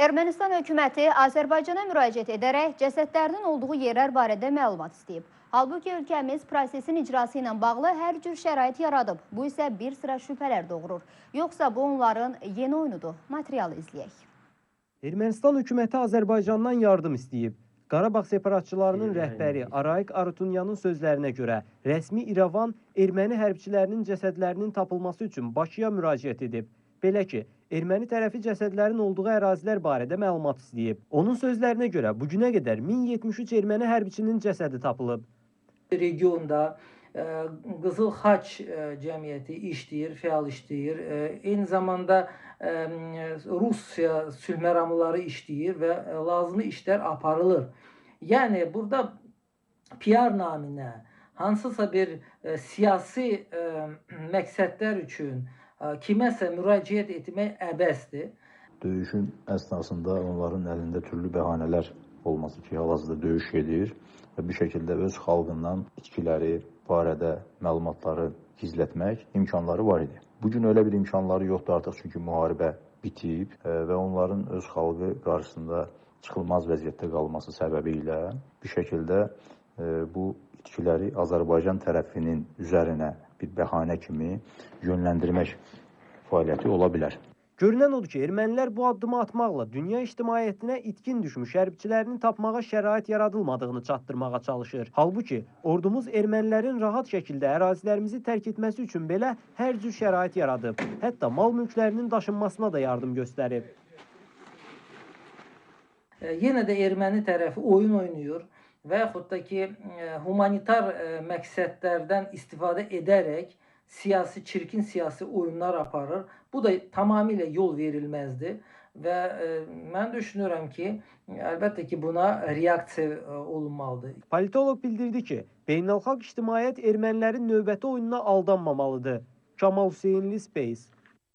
Ermənistan hökuməti Azərbaycana müraciət edərək cəsədlərinin olduğu yerlər barədə məlumat istəyib. Halbuki ölkəmiz prosesin icrası ilə bağlı hər cür şərait yaradıb. Bu isə bir sıra şübhələr doğurur. Yoxsa bu onların yeni oyunudur. Materialı izləyək. Ermənistan hökuməti Azərbaycandan yardım istəyib. Qarabağ separatçılarının rəhbəri Arayik Arutunyanın sözlərinə görə rəsmi İrəvan erməni hərbçilərinin cəsədlərinin tapılması üçün Bakıya müraciət edib. Belə ki, erməni tərəfi cəsədlərin olduğu ərazilər barədə məlumat istəyib. Onun sözlərinə görə bugünə qədər 1073 erməni hərbçinin cəsədi tapılıb. Regionda Qızıl Xaç cəmiyyəti işləyir, fəal işləyir. Eyni zamanda Rusiya sülh məramlıları işləyir və lazımi işlər aparılır. Yəni burada PR naminə hansısa bir siyasi məqsədlər üçün kiməsə müraciət etmək əbəsdir. Döyüşün əsnasında onların əlində türlü bəhanələr olması ki, hal-hazırda döyüş gedir və bir şəkildə öz xalqından itkiləri barədə məlumatları gizlətmək imkanları var idi. Bugün öyle bir imkanları yoxdur artıq, çünki müharibə bitib və onların öz xalqı qarşısında çıxılmaz vəziyyətdə qalması səbəbilə bir şəkildə bu itkiləri Azərbaycan tərəfinin üzərinə bir bəhanə kimi yönləndirmək fəaliyyəti ola bilər. Görünən odur ki, ermənilər bu addımı atmaqla dünya ictimaiyyətinə itkin düşmüş hərbçilərini tapmağa şərait yaradılmadığını çatdırmağa çalışır. Halbuki ordumuz ermənilərin rahat şəkildə ərazilərimizi tərk etməsi üçün belə hər cür şərait yaradıb. Hətta mal mülklərinin daşınmasına da yardım göstərib. Yenə də erməni tərəfi oyun oynayır və yaxud da ki, humanitar məqsədlərdən istifadə edərək çirkin siyasi oyunlar aparır. Bu da tamamilə yol verilməzdir və mən düşünürəm ki, əlbəttə ki, buna reaksiya olunmalıdır. Politolog bildirdi ki, beynəlxalq ictimaiyyət ermənilərin növbəti oyununa aldanmamalıdır. Kamal Hüseynli Space.